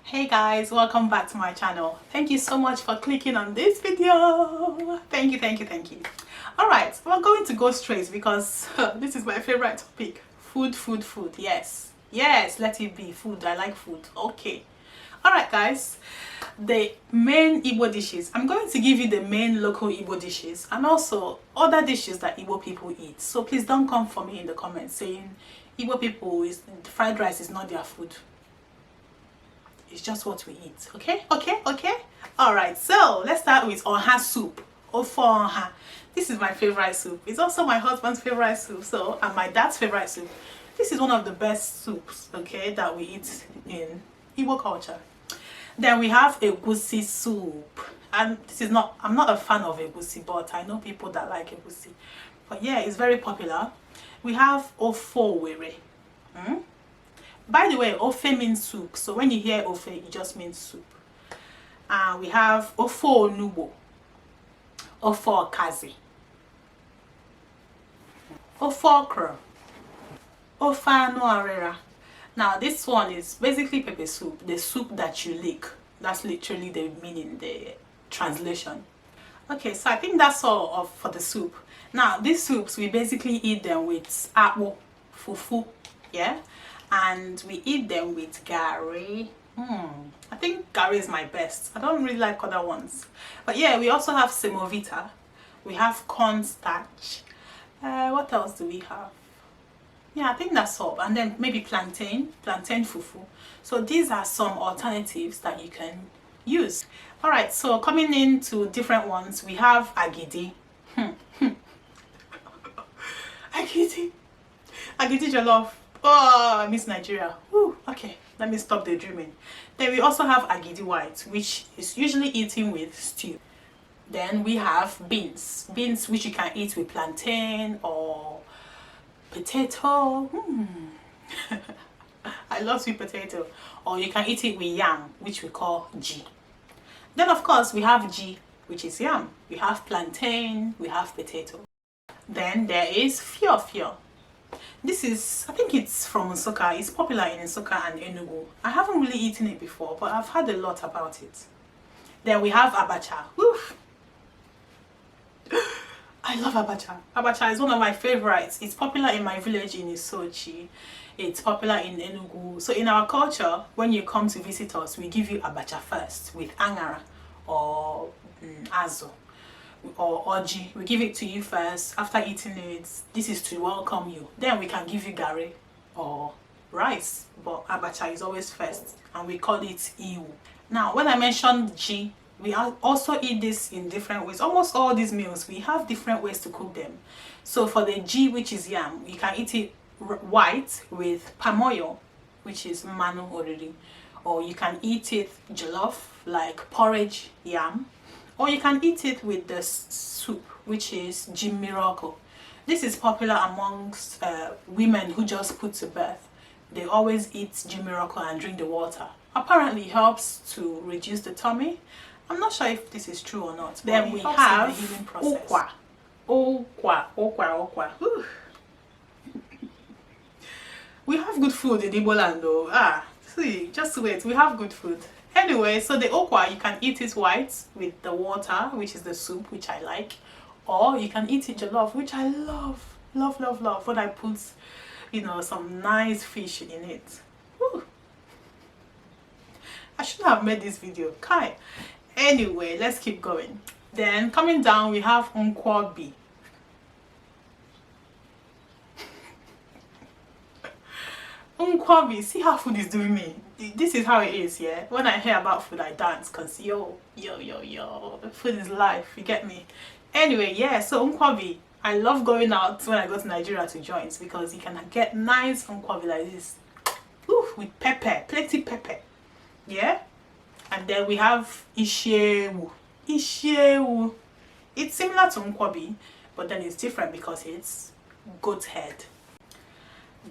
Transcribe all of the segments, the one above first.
Hey guys, welcome back to my channel. Thank you so much for clicking on this video. Thank you. All right, we're going to go straight because this is my favorite topic. Food. Yes, let it be food. I like food. Okay. All right guys, the main Igbo dishes. I'm going to give you the main local Igbo dishes and also other dishes that Igbo people eat. So please don't come for me in the comments saying Igbo people is fried rice is not their food. It's just what we eat. Okay. All right, so let's start with oha soup. Ofo oha. This is my favorite soup. It's also my husband's favorite soup, so and my dad's favorite soup. This is one of the best soups, okay, that we eat in Igbo culture. Then we have Egusi soup, and this is not, I'm not a fan of Egusi, but I know people that like Egusi. But yeah, it's very popular. We have Ofo were. By the way, ofe means soup, so when you hear ofe, it just means soup. We have ofo onubo, ofo okazi, ofo okra, ofe anu arịra. Now this one is basically pepper soup, the soup that you lick. That's literally the meaning, the translation. Okay, so I think that's all for the soup. Now these soups, we basically eat them with akwu, fufu, yeah, and we eat them with GARRI. I think GARRI is my best. I don't really like other ones, but yeah, we also have semovita, we have cornstarch. What else do we have? Yeah, I think that's all. And then maybe plantain fufu. So these are some alternatives that you can use. All right, so coming into different ones, we have agidi. Agidi jollof. Oh, I miss Nigeria. Whew, okay, let me stop the dreaming. Then we also have agidi white, which is usually eaten with stew. Then we have beans which you can eat with plantain or potato. I love sweet potato. Or you can eat it with yam, which we call G. Then of course we have G, which is yam. We have plantain, we have potato. Then there is fio. This is, I think it's from Nsukka. It's popular in Nsukka and Enugu. I haven't really eaten it before, but I've heard a lot about it. Then we have abacha. Oof. I love abacha. Abacha is one of my favorites. It's popular in my village in Isochi. It's popular in Enugu. So in our culture, when you come to visit us, we give you abacha first with angara or azo or oji. We give it to you first. After eating it, this is to welcome you. Then we can give you garri or rice, but abacha is always first, and we call it iwu. Now when I mentioned G, we also eat this in different ways. Almost all these meals, we have different ways to cook them. So for the G, which is yam, you can eat it white with palm oil, which is manu already, or you can eat it jollof like porridge yam, or you can eat it with the soup, which is Jim Miracle. This is popular amongst women who just put to birth. They always eat Jim Miracle and drink the water. Apparently it helps to reduce the tummy. I'm not sure if this is true or not. Then we have the healing process. Okwa. We have good food in Igbo land though. See, just wait, we have good food. Anyway, so the okwa, you can eat it white with the water, which is the soup, which I like, or you can eat it jollof, which I love when I put, you know, some nice fish in it. Whew. I shouldn't have made this video, Kai. Anyway, let's keep going. Then coming down, we have nkwobi. Nkwobi, see how food is doing me. This is how it is, yeah. When I hear about food, I dance, cause yo, food is life. You get me? Anyway, yeah. So nkwobi, I love going out when I go to Nigeria to joints because you can get nice nkwobi like this, oof, with pepper, plenty pepper, yeah. And then we have ishewu. It's similar to nkwobi, but then it's different because it's goat head.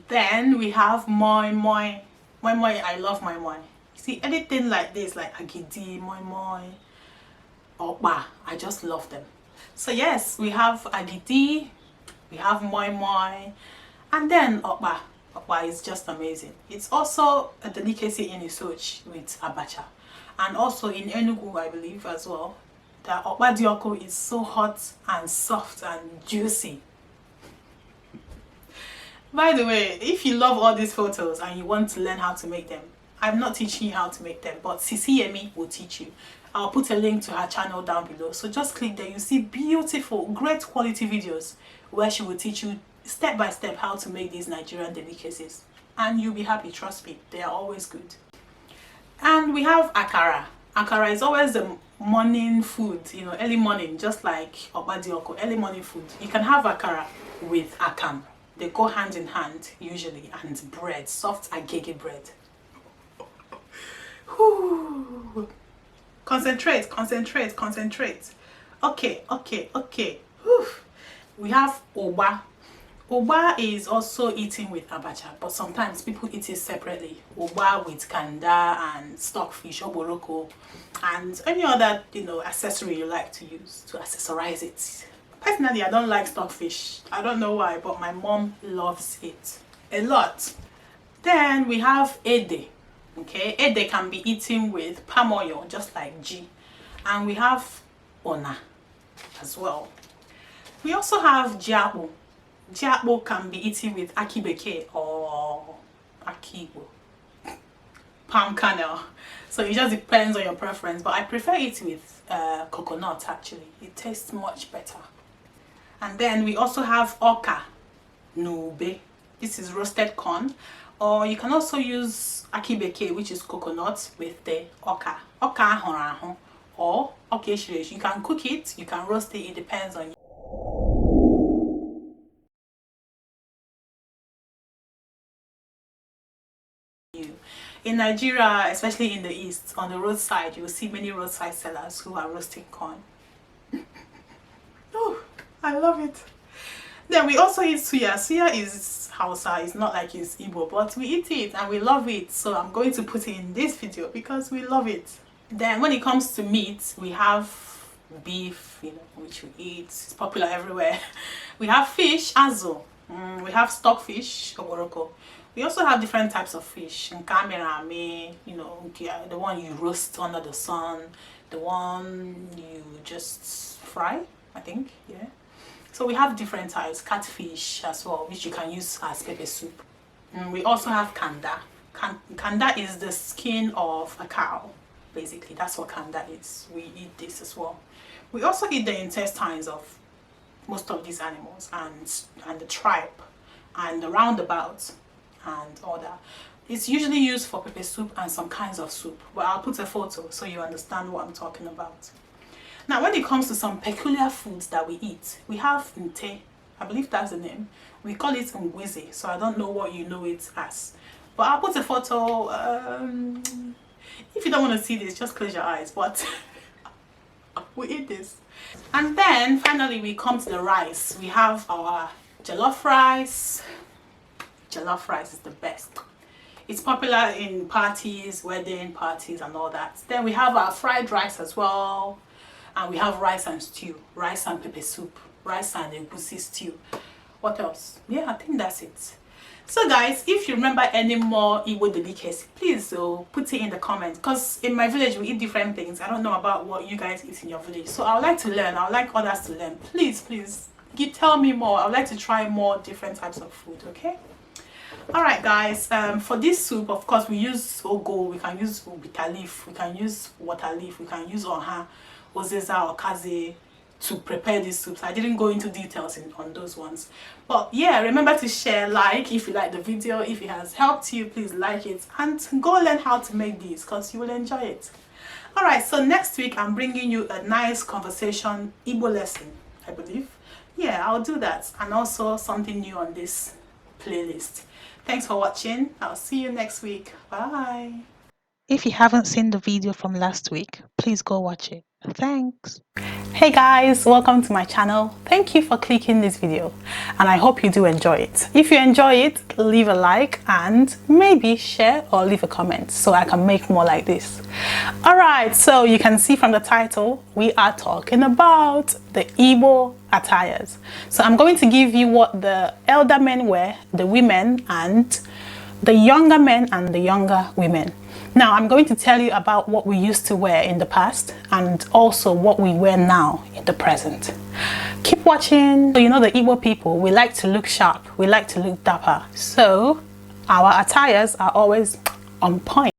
Then we have moi moi. I love moi moi. See, anything like this, like agidi, moi, okpa, I just love them. So yes, we have agidi, we have moi, and then okpa. Okpa is just amazing. It's also a delicacy in Isochi with abacha, and also in Enugu, I believe, as well. The okpa dioko is so hot and soft and juicy. By the way, if you love all these photos and you want to learn how to make them, I'm not teaching you how to make them, but Sisi Yemi will teach you. I'll put a link to her channel down below. So just click there. You see beautiful, great quality videos where she will teach you step by step how to make these Nigerian delicacies. And you'll be happy, trust me. They are always good. And we have akara. Akara is always the morning food, you know, early morning, just like obadioko, early morning food. You can have akara with akam. They go hand in hand usually, and bread, soft agege bread. Whew. Concentrate, concentrate, concentrate. Okay. Whew. We have oba. Oba is also eaten with abacha, but sometimes people eat it separately. Oba with kanda and stockfish, oboroko, and any other, you know, accessory you like to use to accessorize it. Personally, I don't like stockfish. I don't know why, but my mom loves it a lot. Then we have ede. Okay, ede can be eaten with palm oil, just like G. And we have ona as well. We also have jiakpo. Jiakpo can be eaten with akibeke or akibo, palm kernel. So it just depends on your preference, but I prefer it with coconut actually. It tastes much better. And then we also have oka nube. This is roasted corn, or you can also use akibeke, which is coconut, with the oka horaho or okeshiresh. You can cook it, you can roast it, it depends on you. In Nigeria, especially in the east, on the roadside, you will see many roadside sellers who are roasting corn. Oh, I love it. Then we also eat suya. Suya is Hausa, it's not like it's Igbo, but we eat it and we love it. So I'm going to put it in this video because we love it. Then when it comes to meat, we have beef, you know, which we eat. It's popular everywhere. We have fish, azo. We have stockfish, oboroko. We also have different types of fish. Nkamerame, you know, the one you roast under the sun, the one you just fry, I think, yeah. So we have different types, catfish as well, which you can use as pepper soup. We also have kanda. Kanda is the skin of a cow, basically. That's what kanda is. We eat this as well. We also eat the intestines of most of these animals and the tripe and the roundabouts and all that. It's usually used for pepper soup and some kinds of soup, but I'll put a photo so you understand what I'm talking about. Now, when it comes to some peculiar foods that we eat, we have nte. I believe that's the name. We call it ngwizi, so I don't know what you know it as. But I'll put a photo. If you don't want to see this, just close your eyes. But we eat this. And then, finally, we come to the rice. We have our jollof rice. Jollof rice is the best. It's popular in parties, wedding parties and all that. Then we have our fried rice as well. And we have rice and stew, rice and pepper soup, rice and egusi stew. What else? Yeah, I think that's it. So guys, if you remember any more Igbo delicacy, please put it in the comments. Because in my village, we eat different things. I don't know about what you guys eat in your village. So I would like to learn. I would like others to learn. Please, tell me more. I would like to try more different types of food, okay? Alright guys, for this soup, of course, we use ogo, we can use bitter leaf, we can use water leaf, we can use oha, ozeza or kaze to prepare these soups. I didn't go into details on those ones. But yeah, remember to share, like if you like the video. If it has helped you, please like it and go learn how to make these because you will enjoy it. Alright, so next week I'm bringing you a nice conversation Igbo lesson, I believe. Yeah, I'll do that, and also something new on this playlist. Thanks for watching. I'll see you next week. Bye. If you haven't seen the video from last week, please go watch it. Thanks. Hey guys, welcome to my channel. Thank you for clicking this video and I hope you do enjoy it. If you enjoy it, leave a like and maybe share or leave a comment so I can make more like this. Alright, so you can see from the title, we are talking about the Igbo attires. So I'm going to give you what the elder men wear, the women, and the younger men and the younger women. Now I'm going to tell you about what we used to wear in the past and also what we wear now in the present. Keep watching. So you know the Igbo people, we like to look sharp, we like to look dapper. So our attires are always on point.